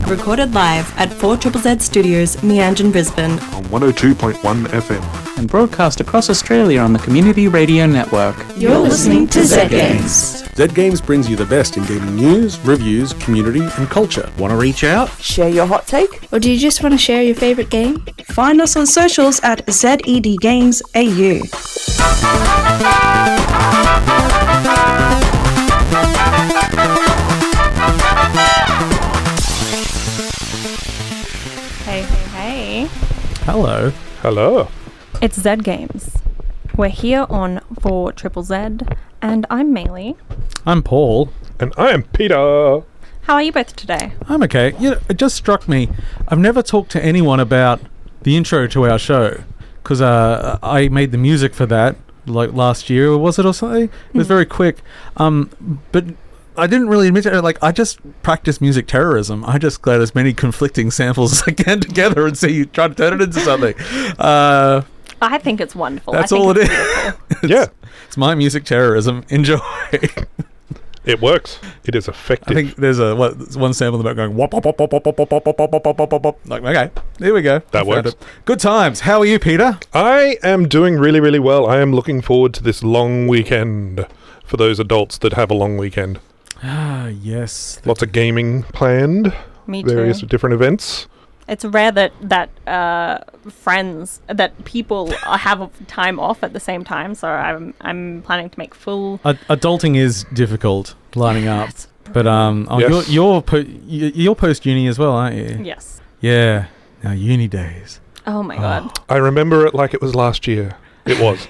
recorded live at 4ZZZ Studios, Meanjin, Brisbane. On 102.1 FM. And broadcast across Australia on the Community Radio Network. You're listening to Zed Games. Zed Games brings you the best in gaming news, reviews, community and culture. Want to reach out? Share your hot take? Or do you just want to share your favourite game? Find us on socials at Zed Games AU. Hey. Hello. Hello. It's Zed Games. We're here on 4ZZZ, and I'm Maylee. I'm Paul. And I am Peter. How are you both today? I'm okay. You know, it just struck me, I've never talked to anyone about the intro to our show, because I made the music for that, like last year, or was it, or something? It was very quick. But I didn't really admit it. Like, I just practice music terrorism. I just get as many conflicting samples as I can together and see you try to turn it into something. I think it's wonderful. That's all it is. Yeah. It's my music terrorism. Enjoy. It works. It is effective. I think there's one sample in the back going wop wop wop wop wop wop wop wop wop wop wop wop wop. Like, okay, there we go. That works. Good times. How are you, Peter? I am doing really, really well. I am looking forward to this long weekend for those adults that have a long weekend. Ah, yes. Lots of gaming planned. Me Various too. different events. It's rare that people have time off at the same time, so I'm planning to make full. Adulting is difficult lining up, but Yes. you're post uni as well, aren't you? Yes. Yeah. Now uni days. Oh my god. I remember it like it was last year. It was.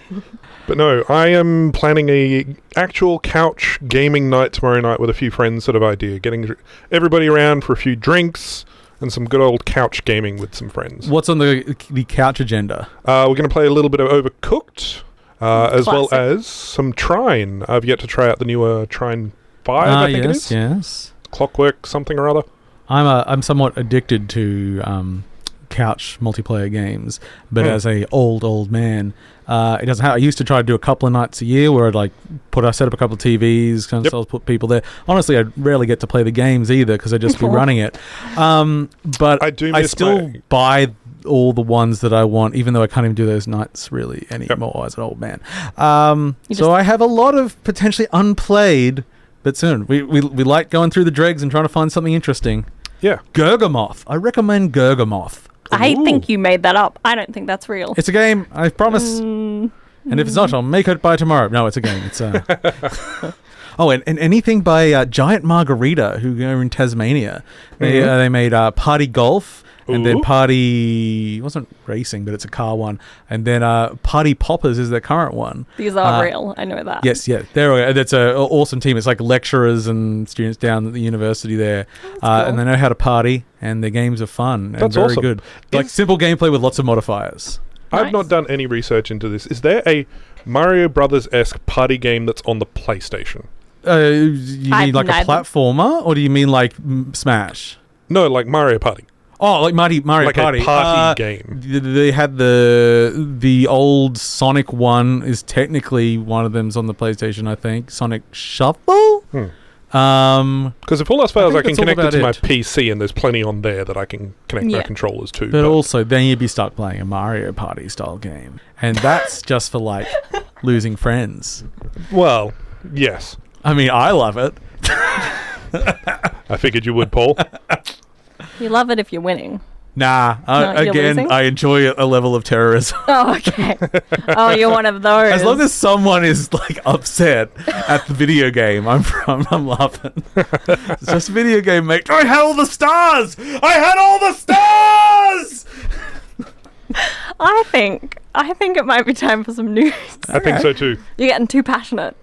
But no, I am planning a actual couch gaming night tomorrow night with a few friends sort of idea. Getting everybody around for a few drinks and some good old couch gaming with some friends. What's on the couch agenda? We're going to play a little bit of Overcooked, as well Classic. as some Trine. I've yet to try out the newer Trine 5, I think it is. Yes. Clockwork something or other. I'm somewhat addicted to couch multiplayer games, but as a old man, it doesn't. I used to try to do a couple of nights a year where I'd like set up a couple of TVs, consoles, put people there. Honestly, I rarely get to play the games either because I just be running it. But I still buy all the ones that I want, even though I can't even do those nights really anymore as an old man. So I have a lot of potentially unplayed, but soon we like going through the dregs and trying to find something interesting. Yeah, Gergamoth. I recommend Gergamoth. I think you made that up. I don't think that's real. It's a game, I promise. And if it's not, I'll make it by tomorrow. No, it's a game. It's Oh, and anything by Giant Margarita, who are in Tasmania. They made Party Golf, and then Party... It wasn't racing, but it's a car one. And then Party Poppers is their current one. These are real. I know that. Yes, yeah. That's an awesome team. It's like lecturers and students down at the university there. Cool. And they know how to party, and their games are fun. That's and very awesome. good. Like simple gameplay with lots of modifiers. I've not done any research into this. Is there a Mario Brothers-esque party game that's on the PlayStation? You mean like a platformer, or do you mean like Smash? No, like Mario Party. Oh, like Mario like Party. A party game. They had the old Sonic one is technically one of them's on the PlayStation, I think. Sonic Shuffle? Because if all else fails, I can connect it to my it. PC, and there's plenty on there that I can connect my controllers to. But also, then you'd be stuck playing a Mario Party style game. And that's just for, like, losing friends. Well, yes. I mean, I love it. I figured you would, Paul. You love it if you're winning. Nah, again, I enjoy a level of terrorism. Oh, okay. Oh, you're one of those. As long as someone is like upset at the video game, I'm laughing. It's just a video game, mate. I had all the stars. I had all the stars. I think it might be time for some news. I think so too. You're getting too passionate.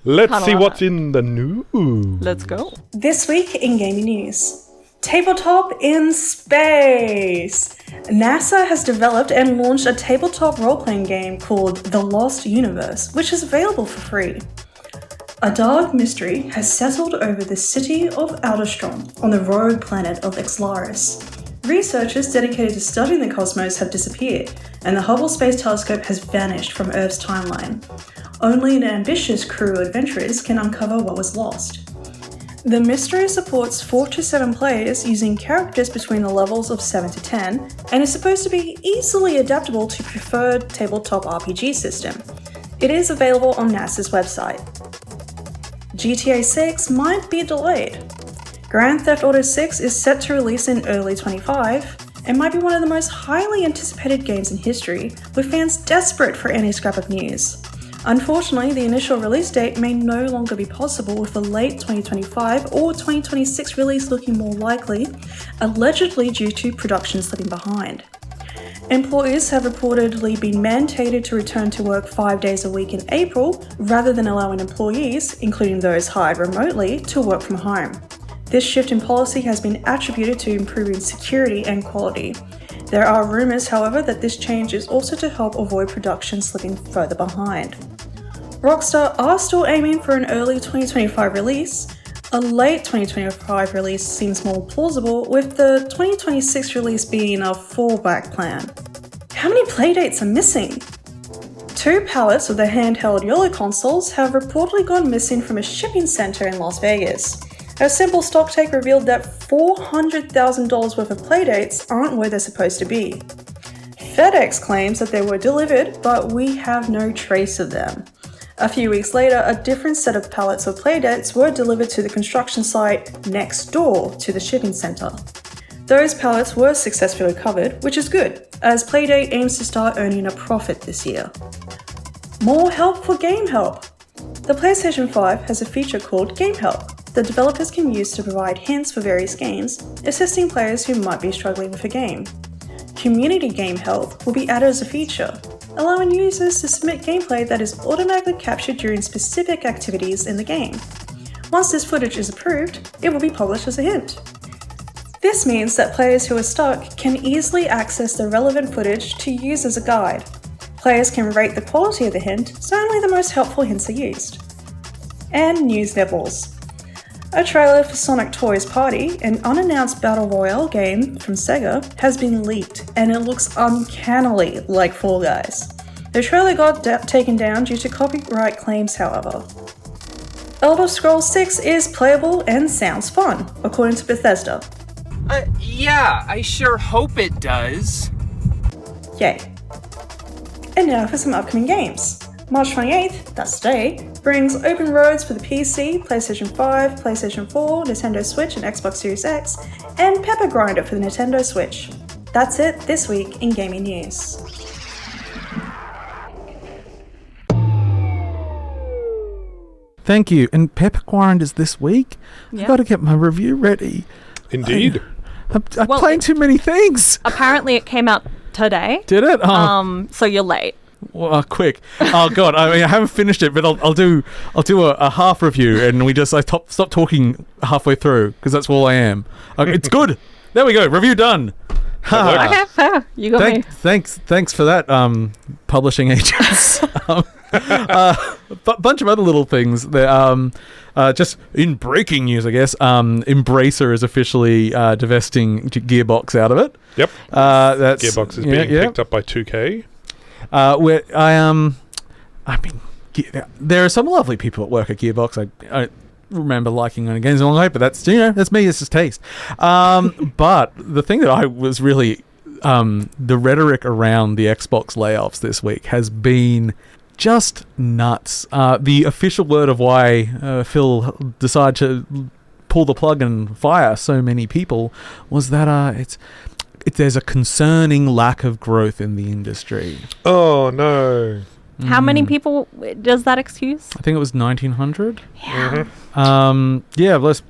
Let's see what's in the news. Let's go. This week in gaming news. Tabletop in space! NASA has developed and launched a tabletop role-playing game called The Lost Universe, which is available for free. A dark mystery has settled over the city of Alderstrom on the rogue planet of Xlaris. Researchers dedicated to studying the cosmos have disappeared, and the Hubble Space Telescope has vanished from Earth's timeline. Only an ambitious crew of adventurers can uncover what was lost. The mystery supports 4 to 7 players using characters between the levels of 7 to 10, and is supposed to be easily adaptable to preferred tabletop RPG system. It is available on NASA's website. GTA 6 might be delayed. Grand Theft Auto 6 is set to release in early 25, and might be one of the most highly anticipated games in history, with fans desperate for any scrap of news. Unfortunately, the initial release date may no longer be possible, with the late 2025 or 2026 release looking more likely, allegedly due to production slipping behind. Employees have reportedly been mandated to return to work 5 days a week in April, rather than allowing employees, including those hired remotely, to work from home. This shift in policy has been attributed to improving security and quality. There are rumours, however, that this change is also to help avoid production slipping further behind. Rockstar are still aiming for an early 2025 release. A late 2025 release seems more plausible, with the 2026 release being a fallback plan. How many playdates are missing? 2 pallets of the handheld YOLO consoles have reportedly gone missing from a shipping centre in Las Vegas. A simple stock take revealed that $400,000 worth of playdates aren't where they're supposed to be. FedEx claims that they were delivered, but we have no trace of them. A few weeks later, a different set of pallets of playdates were delivered to the construction site next door to the shipping centre. Those pallets were successfully recovered, which is good, as Playdate aims to start earning a profit this year. More help for Game Help! The PlayStation 5 has a feature called Game Help that developers can use to provide hints for various games, assisting players who might be struggling with a game. Community Game Help will be added as a feature, allowing users to submit gameplay that is automatically captured during specific activities in the game. Once this footage is approved, it will be published as a hint. This means that players who are stuck can easily access the relevant footage to use as a guide. Players can rate the quality of the hint, so only the most helpful hints are used. And news nibbles. A trailer for Sonic Toys Party, an unannounced battle royale game from Sega, has been leaked, and it looks uncannily like Fall Guys. The trailer got taken down due to copyright claims, however. Elder Scrolls 6 is playable and sounds fun, according to Bethesda. Yeah, I sure hope it does. Yay. And now for some upcoming games. March 28th, that's today, brings Open Roads for the PC, PlayStation 5, PlayStation 4, Nintendo Switch and Xbox Series X, and Pepper Grinder for the Nintendo Switch. That's it this week in gaming news. Thank you. And Pepper Grind is this week? Yeah. I've got to get my review ready. Indeed. I'm playing too many things. Apparently it came out today. Did it? Oh. So you're late. Well, quick! Oh God, I mean, I haven't finished it, but I'll do a half review, and I stop talking halfway through because that's all I am. Okay, it's good. There we go. Review done. Okay, fair. You got me. Thanks for that, publishing agents. Bunch of other little things. Just in breaking news, I guess. Embracer is officially divesting Gearbox out of it. Yep. That's Gearbox is being picked up by 2K. Where there are some lovely people at work at Gearbox. I remember liking on games a long way, but that's me. It's just taste. But the thing that I was really the rhetoric around the Xbox layoffs this week has been just nuts. The official word of why Phil decided to pull the plug and fire so many people was that there's a concerning lack of growth in the industry. Oh, no. How many people does that excuse? I think it was 1,900. Yeah.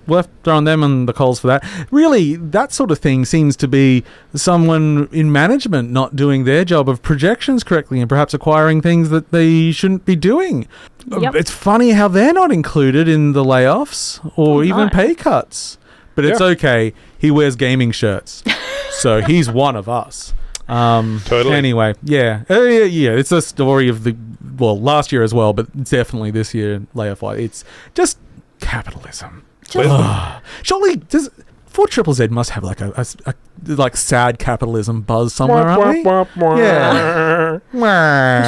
Worth throwing them on the coals for that. Really, that sort of thing seems to be someone in management not doing their job of projections correctly and perhaps acquiring things that they shouldn't be doing. Yep. It's funny how they're not included in the layoffs or even pay cuts. But it's okay. He wears gaming shirts. So he's one of us. Totally. Anyway, yeah. It's a story of last year as well, but definitely this year layoff. It's just capitalism. Surely, 4 Triple Z must have like a like sad capitalism buzz somewhere, aren't we? We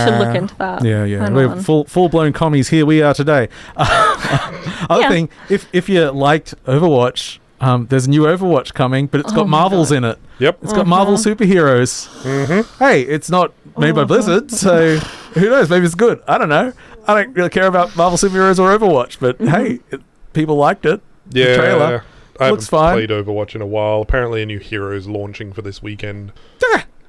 should look into that. Yeah. Hang We're on. full blown commies. Here we are today. Other thing, if you liked Overwatch, there's a new Overwatch coming, but it's got Marvels in it. Yep. It's got Marvel superheroes. Hey, it's not made by Blizzard, so who knows? Maybe it's good. I don't know. I don't really care about Marvel superheroes or Overwatch, but hey, people liked it. Yeah. The trailer. I Looks haven't fine. played Overwatch in a while. Apparently a new hero is launching for this weekend.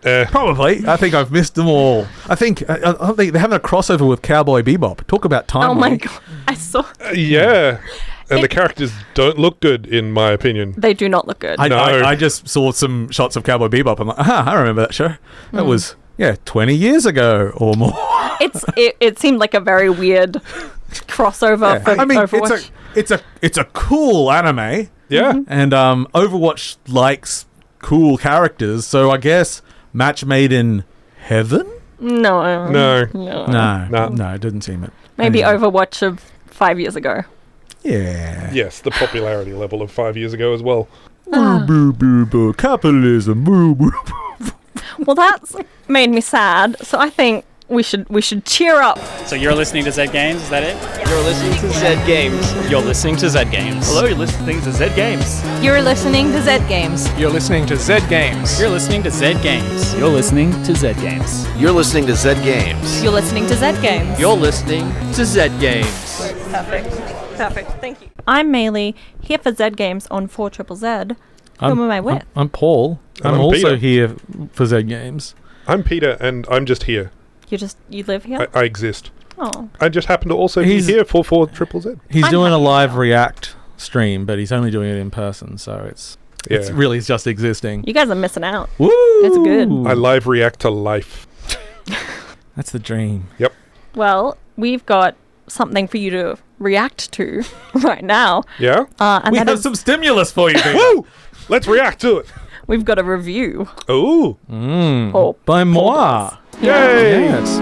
Probably. I think I've missed them all. I think they're having a crossover with Cowboy Bebop. Talk about time. Oh my god! I saw. Yeah. And the characters don't look good, in my opinion. They do not look good. I just saw some shots of Cowboy Bebop. I'm like, I remember that show. That was 20 years ago or more. It seemed like a very weird crossover for Overwatch. it's a cool anime. Yeah. And Overwatch likes cool characters, so I guess match made in heaven? No. No. No, it didn't seem it. Maybe Anyway. Overwatch of 5 years ago. Yeah. Yes, the popularity level of 5 years ago as well. Boo, capitalism. Boo, boo, boo. Well, that's made me sad. So I think we should cheer up. So you're listening to Zed Games, is that it? You're listening to Zed Games. You're listening to Zed Games. Hello, you're listening to Zed Games. You're listening to Zed Games. You're listening to Zed Games. You're listening to Zed Games. You're listening to Zed Games. You're listening to Zed Games. You're listening to Zed Games. You're listening to Zed Games. Perfect. Thank you. I'm Maylee, here for Zed Games on 4ZZZ. Who am I with? I'm Paul. And I'm I'm also Peter. here for Zed Games. I'm Peter, and I'm just here. You live here? I exist. Oh. I just happen to also He's- be here for 4ZZZ. He's I'm doing a happy live now. React stream, but he's only doing it in person, so it's Yeah. really just existing. You guys are missing out. Woo! It's good. I live react to life. That's the dream. Yep. Well, we've got something for you to react to right now. Yeah? And We that have is, some stimulus for you, Peter. Woo! Let's react to it. we've got a review. Ooh. Paul. By moi. Yay! Yes.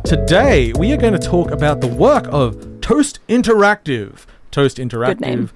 Today we are going to talk about the work of Toast Interactive. Toast Interactive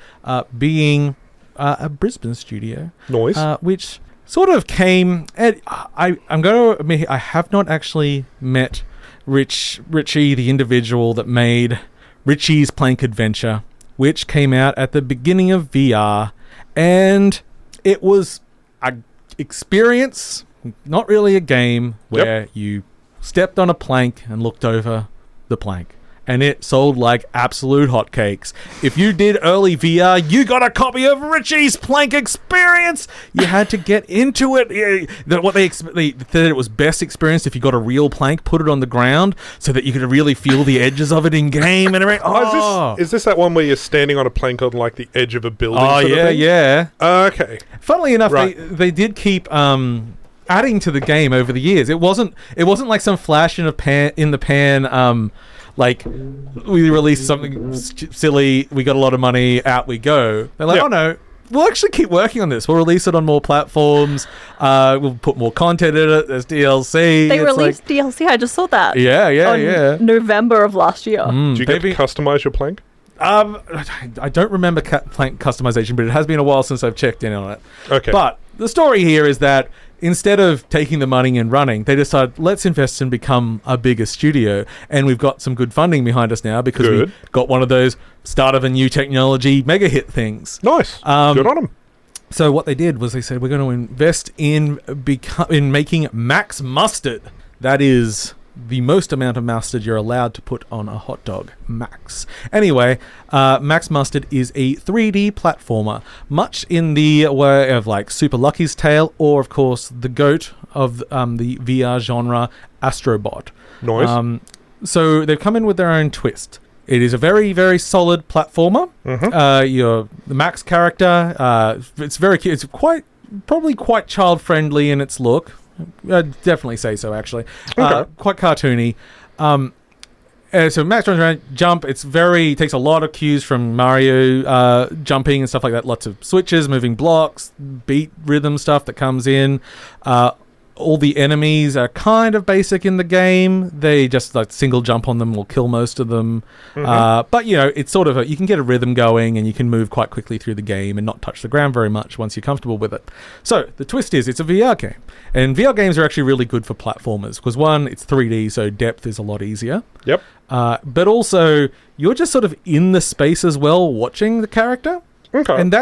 being a Brisbane studio. Noise. Which sort of came. And I'm going to admit I have not actually met Richie, the individual that made Richie's Plank Adventure, which came out at the beginning of VR, and it was a experience, not really a game, where you stepped on a plank and looked over the plank. And it sold like absolute hotcakes. If you did early VR, you got a copy of Richie's Plank Experience. You had to get into it. They said it was best experienced if you got a real plank, put it on the ground, so that you could really feel the edges of it in game and everything. Is this that one where you're standing on a plank on like the edge of a building? Oh sort of thing? yeah. Okay. Funnily enough, Right. they did keep adding to the game over the years. It wasn't like some flash in the pan. Like, we released something silly, we got a lot of money, out we go. They're like, oh no, we'll actually keep working on this. We'll release it on more platforms. We'll put more content in it. There's DLC. They It's released DLC. I just saw that. Yeah. November of last year. Do you get to customize your plank? I don't remember plank customization, but it has been a while since I've checked in on it. Okay. But the story here is that instead of taking the money and running, they decided, let's invest and become a bigger studio. And we've got some good funding behind us now because we got one of those start of a new technology mega hit things. Nice. Good on them. So what they did was they said, we're going to invest in making max mustard. That is the most amount of mustard you're allowed to put on a hot dog. Max. Anyway, Max Mustard is a 3D platformer, much in the way of like Super Lucky's Tale, or of course the GOAT of the VR genre, Astrobot. Nice. So they've come in with their own twist. It is a very, very solid platformer. You're the Max character. It's very cute. It's probably quite child friendly in its look. I'd definitely say so, actually. Quite cartoony. So Max runs around, jump. It takes a lot of cues from Mario jumping and stuff like that. Lots of switches, moving blocks, beat rhythm stuff that comes in. all the enemies are kind of basic in the game. They just like single jump on them will kill most of them. But it's sort of you can get a rhythm going and you can move quite quickly through the game and not touch the ground very much once you're comfortable with it. So the twist is it's a VR game, and VR games are actually really good for platformers because one, it's 3D, so depth is a lot easier. Yep. But also you're just sort of in the space as well, watching the character. Okay. And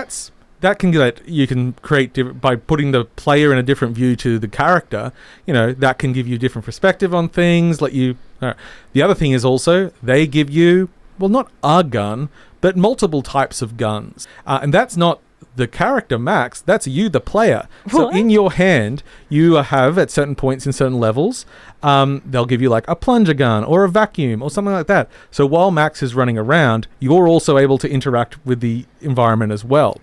you can create by putting the player in a different view to the character. That can give you different perspective on things. The other thing is also they give you not a gun, but multiple types of guns, and that's not the character Max. That's you, the player. So in your hand, you have at certain points in certain levels, they'll give you like a plunger gun or a vacuum or something like that. So while Max is running around, you're also able to interact with the environment as well.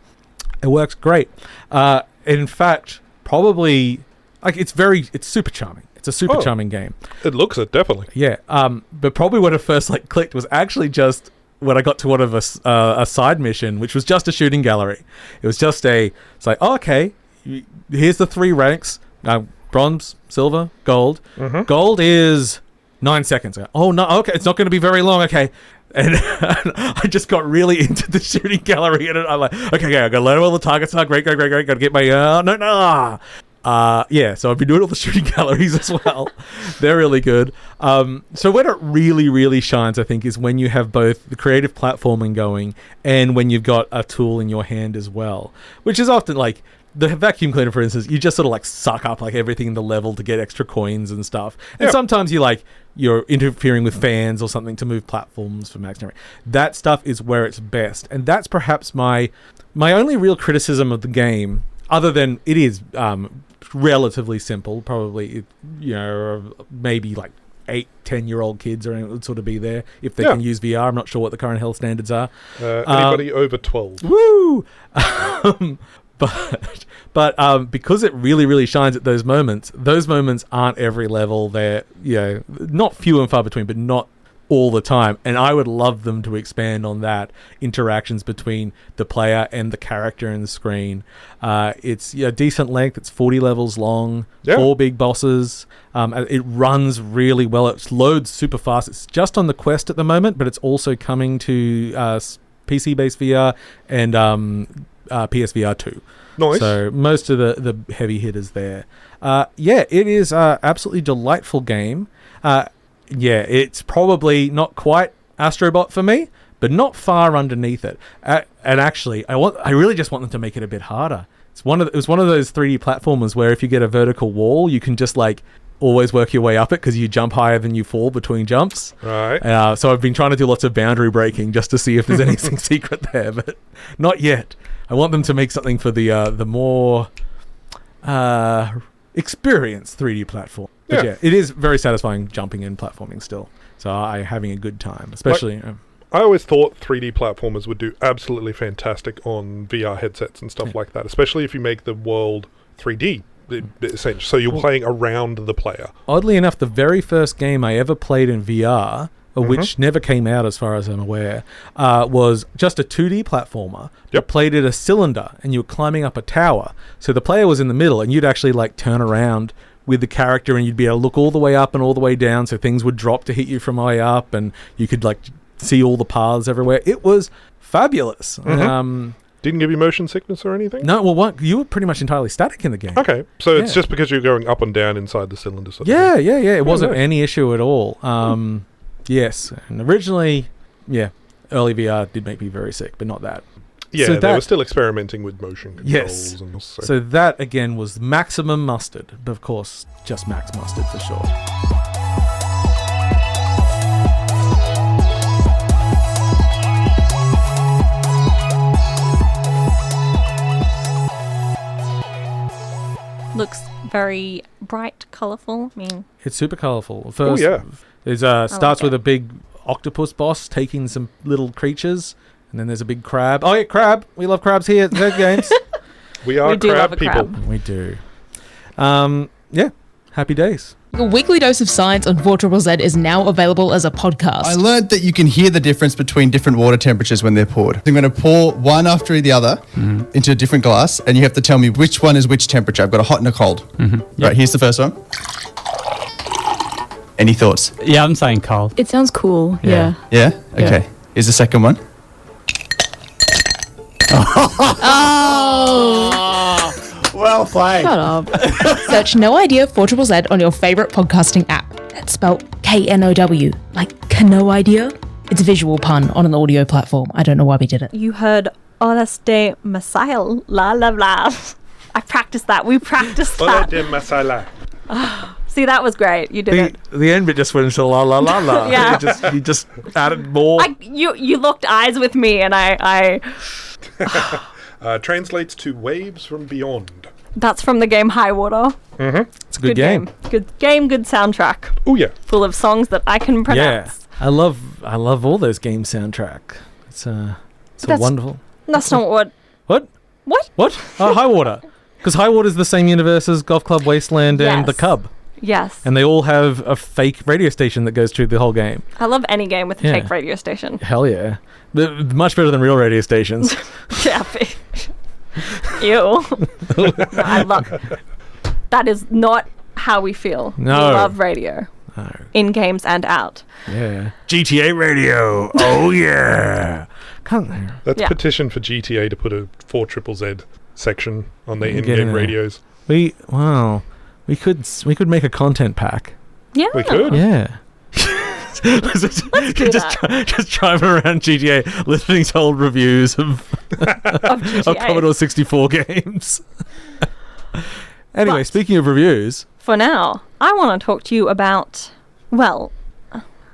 It works great. In fact, probably it's super charming. It's a super charming game. It looks it, definitely. Yeah. But probably when it first clicked was actually just when I got to one of a side mission, which was just a shooting gallery. It was just it's like, okay, here's the 3 ranks: bronze, silver, gold. Gold is 9 seconds. Oh no, okay, it's not going to be very long. Okay. And I just got really into the shooting gallery, and I'm like, okay, I gotta learn all the targets are. Great. Gotta get my so I've been doing all the shooting galleries as well. They're really good. So when it really, really shines, I think, is when you have both the creative platforming going and when you've got a tool in your hand as well, which is often like the vacuum cleaner, for instance. You just sort of suck up everything in the level to get extra coins and stuff. And sometimes you're interfering with fans or something to move platforms for Max and everything. That stuff is where it's best, and that's perhaps my only real criticism of the game, other than it is relatively simple. Probably maybe 8-10-year-old kids or anything would sort of be there if they can use VR. I'm not sure what the current health standards are. Anybody over 12. Woo! But because it really, really shines at those moments aren't every level. They're not few and far between, but not all the time. And I would love them to expand on that interactions between the player and the character in the screen. It's decent length. It's 40 levels long. 4 big bosses. It runs really well. It loads super fast. It's just on the Quest at the moment, but it's also coming to PC-based VR and PSVR 2. Nice. So most of the heavy hitters there. It is an absolutely delightful game. It's probably not quite Astrobot for me, but not far underneath it. And actually, I really just want them to make it a bit harder. It was one of those 3D platformers where if you get a vertical wall, you can just always work your way up it because you jump higher than you fall between jumps. Right. So I've been trying to do lots of boundary breaking just to see if there's anything secret there, but not yet. I want them to make something for the more experienced 3D platform. But it is very satisfying jumping and platforming still. So I'm having a good time, especially. I always thought 3D platformers would do absolutely fantastic on VR headsets and stuff like that, especially if you make the world 3D. Essentially, so you're playing around the player. Oddly enough, the very first game I ever played in VR, which never came out as far as I'm aware, was just a 2D platformer. You played at a cylinder and you were climbing up a tower. So the player was in the middle and you'd actually turn around with the character and you'd be able to look all the way up and all the way down, so things would drop to hit you from way up and you could see all the paths everywhere. It was fabulous. Didn't give you motion sickness or anything? No, well, you were pretty much entirely static in the game. Okay, so it's just because you're going up and down inside the cylinder. Yeah. It wasn't any issue at all. Yes, and originally, early VR did make me very sick, but not that. Yeah, so they were still experimenting with motion controls. Yes. And so that, again, was maximum mustard. But, of course, just max mustard for short. Looks very bright, colourful. It's super colourful. First, it starts with a big octopus boss taking some little creatures, and then there's a big crab. Oh yeah, crab! We love crabs here at Zed Games. We are crab people. We do. Happy days. Your weekly dose of science on 4ZZZ is now available as a podcast. I learned that you can hear the difference between different water temperatures when they're poured. I'm going to pour one after the other into a different glass, and you have to tell me which one is which temperature. I've got a hot and a cold. Right, here's the first one. Any thoughts? Yeah, I'm saying cold. It sounds cool, yeah. Yeah? Okay. Here's the second one. Well played. Shut up. Search No Idea 4ZZZ on your favourite podcasting app. That's spelled KNOW, like no idea. It's a visual pun on an audio platform. I don't know why we did it. You heard Horas de Messiah, la la la. I practiced that. We practiced that. de Masala. See, that was great. You did it. The end bit just went into la la la la. Yeah. You just added more. You locked eyes with me, and I Translates to Waves from Beyond. That's from the game High Water. It's a good game. Good game, good soundtrack. Oh yeah. Full of songs that I can pronounce. Yeah. I love all those game soundtrack. It's a wonderful. That's not what. What? High Water. Because High Water is the same universe as Golf Club Wasteland and The Cub. Yes. And they all have a fake radio station that goes through the whole game. I love any game with a fake radio station. Hell yeah. Much better than real radio stations. Yeah. Ew. I love. That is not how we feel. No. We love radio. No. In games and out. Yeah. GTA radio. Oh yeah. Let's petition for GTA to put a 4ZZZ section on their in-game radios. We could make a content pack. Yeah. We could. Yeah. Just driving around GTA listening to old reviews of Commodore 64 games. Anyway, speaking of reviews, for now, I want to talk to you about, well,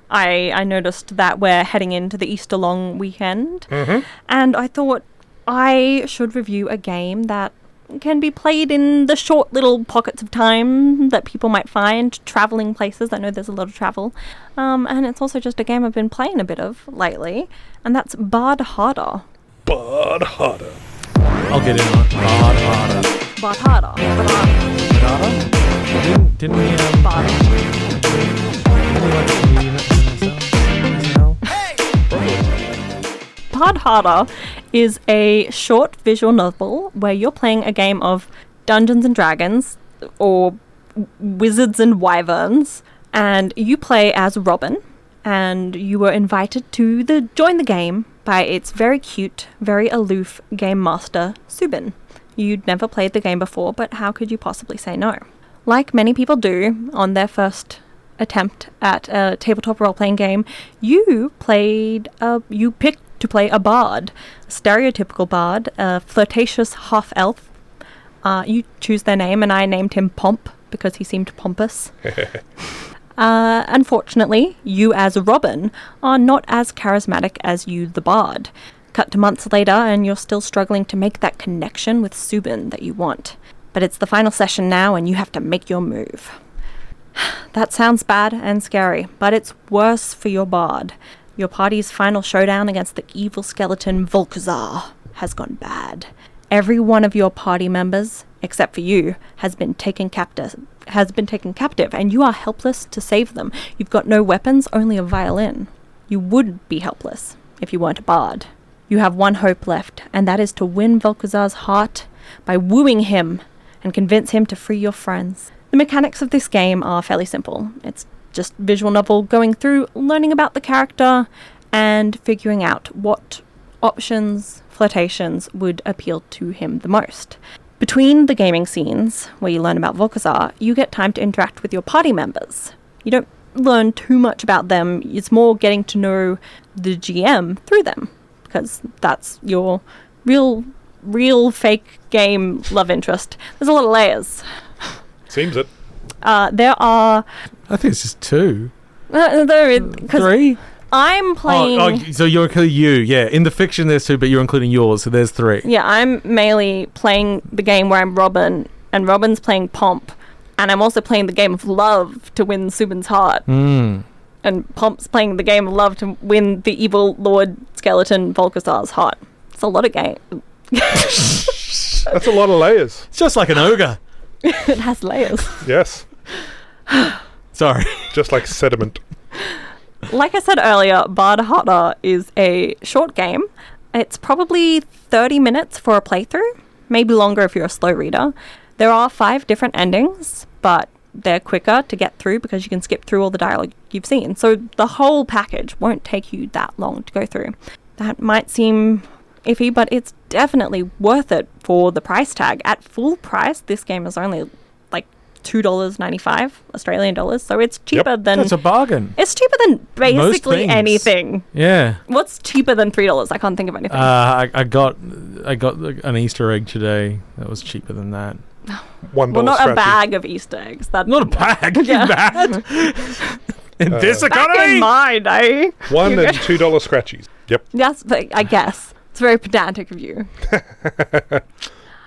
I noticed that we're heading into the Easter long weekend, and I thought I should review a game that can be played in the short little pockets of time that people might find traveling places. I know there's a lot of travel. And it's also just a game I've been playing a bit of lately, and that's Bard Harder. Bard Harder. I'll get in on it. Bard Harder. Bard Harder. Didn't we Bard Harder is a short visual novel where you're playing a game of Dungeons and Dragons, or Wizards and Wyverns, and you play as Robin, and you were invited to join the game by its very cute, very aloof game master, Subin. You'd never played the game before, but how could you possibly say no? Like many people do on their first attempt at a tabletop role-playing game, you picked to play a bard, a stereotypical bard, a flirtatious half-elf. You choose their name, and I named him Pomp because he seemed pompous. Unfortunately, you as Robin are not as charismatic as you the bard. Cut to months later, and you're still struggling to make that connection with Subin that you want. But it's the final session now, and you have to make your move. That sounds bad and scary, but it's worse for your bard. Your party's final showdown against the evil skeleton Volkazar has gone bad. Every one of your party members, except for you, has been taken captive, and you are helpless to save them. You've got no weapons, only a violin. You would be helpless if you weren't a bard. You have one hope left, and that is to win Volkazar's heart by wooing him and convince him to free your friends. The mechanics of this game are fairly simple. It's just visual novel going through, learning about the character, and figuring out what options, flirtations would appeal to him the most. Between the gaming scenes, where you learn about Volkazar, you get time to interact with your party members. You don't learn too much about them, it's more getting to know the GM through them, because that's your real fake game love interest. There's a lot of layers. Seems it. There are... I think it's just two. Three? I'm playing... So you're including you, yeah. In the fiction there's two, but you're including yours, so there's three. Yeah, I'm Maylee playing the game where I'm Robin, and Robin's playing Pomp, and I'm also playing the game of love to win Subin's heart. And Pomp's playing the game of love to win the evil Lord Skeleton Volkazar's heart. It's a lot of game. That's a lot of layers. It's just like an ogre. It has layers. Yes. Sorry. Just like sediment. Like I said earlier, Bard Harder is a short game. It's probably 30 minutes for a playthrough, maybe longer if you're a slow reader. There are 5 different endings, but they're quicker to get through because you can skip through all the dialogue you've seen. So the whole package won't take you that long to go through. That might seem iffy, but it's definitely worth it for the price tag. At full price, this game is only like $2.95 Australian dollars, so it's cheaper than... That's a bargain. It's cheaper than basically anything. Yeah. What's cheaper than $3? I can't think of anything. I got an Easter egg today that was cheaper than that. $1 well, not scratchy. a bag of Easter eggs. That's not a bag. Yeah. You mad? In this economy? Back in mine, eh? $1 and $2 scratchies. Yep. Yes, but I guess. It's very pedantic of you.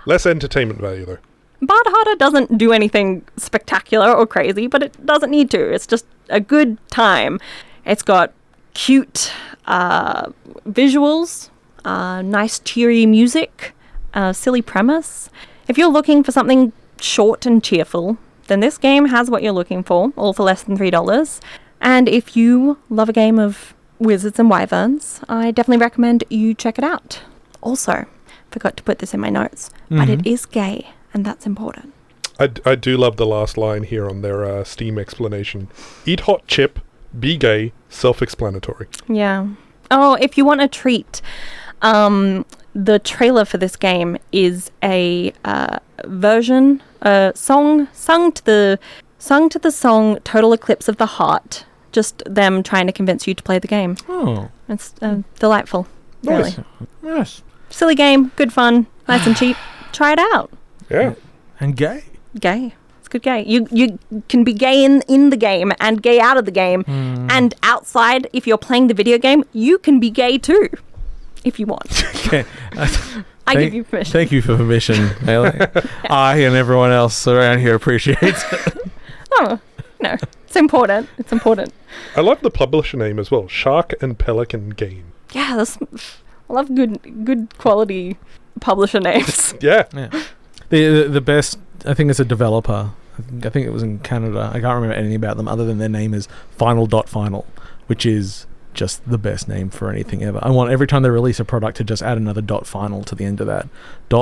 Less entertainment value, though. Bard Harder doesn't do anything spectacular or crazy, but it doesn't need to. It's just a good time. It's got cute visuals, nice cheery music, silly premise. If you're looking for something short and cheerful, then this game has what you're looking for, all for less than $3. And if you love a game of wizards and wyverns, I definitely recommend you check it out. Also, forgot to put this in my notes, but it is gay, and that's important. I do love the last line here on their Steam explanation. Eat hot chip, be gay, self-explanatory. Yeah. Oh, if you want a treat, the trailer for this game is a version, sung to the song "Total Eclipse of the Heart." Just them trying to convince you to play the game. Oh, it's delightful. Really, nice. Silly game, good fun, nice and cheap. Try it out. Yeah, and gay. Gay. It's good gay. You can be gay in the game and gay out of the game, and outside. If you're playing the video game, you can be gay too. If you want. Okay. I give you permission. Thank you for permission, Maylee. I and everyone else around here appreciates it. Oh, no. It's important. It's important. I love the publisher name as well. Shark and Pelican Game. Yeah, I love good quality publisher names. Yeah. The best, I think, is a developer. I think it was in Canada. I can't remember anything about them other than their name is Final.Final, which is just the best name for anything ever. I want every time they release a product to just add another .final to the end of that.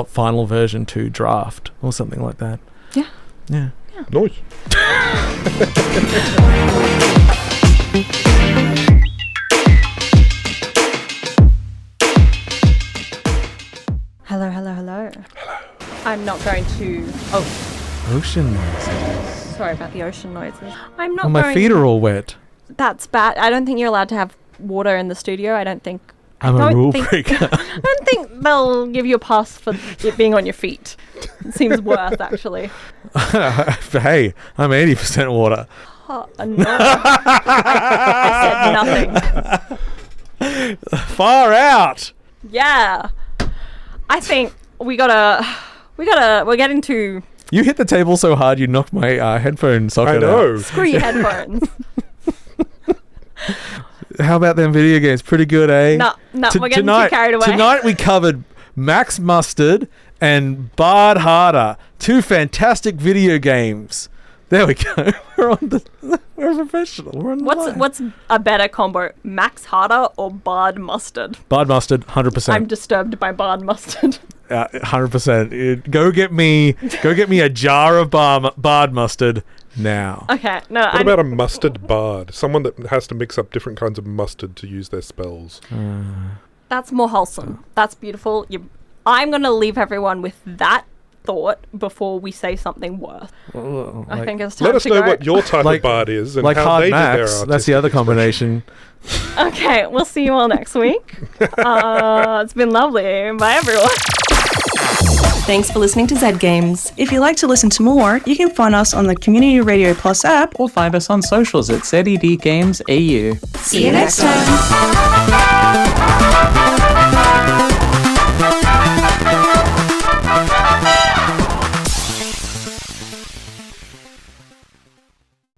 .final version 2 draft or something like that. Yeah. Yeah. Nice. Hello. I'm not going to... Oh. Ocean noises. Sorry about the ocean noises. I'm not Oh, my feet are all wet. That's bad. I don't think you're allowed to have water in the studio. I don't think... I'm a rule breaker. I don't think they'll give you a pass for it being on your feet. It seems worth, actually. Hey, I'm 80% water. Oh, no. I said nothing. Far out. Yeah. I think we're getting to... You hit the table so hard you knocked my headphone socket out. Screw your headphones. How about them video games? Pretty good, eh? No, we're getting too carried away. Tonight we covered Max Mustard and Bard Harder, 2 fantastic video games. There we go. We're professional. We're on the line. What's a better combo, Max Harder or Bard Mustard? Bard Mustard, 100%. I'm disturbed by Bard Mustard. 100%. Go get me a jar of Bard Mustard now. Okay, no. What about a mustard bard? Someone that has to mix up different kinds of mustard to use their spells. That's more wholesome. That's beautiful. I'm going to leave everyone with that thought before we say something worth. I think it's time let us to know go. what your type of bard is and like how Hard they did their Max. artistic That's the other combination. Okay, we'll see you all next week. It's been lovely. Bye, everyone. Thanks for listening to Zed Games. If you'd like to listen to more, you can find us on the Community Radio Plus app or find us on socials at ZED Games AU. See you next time.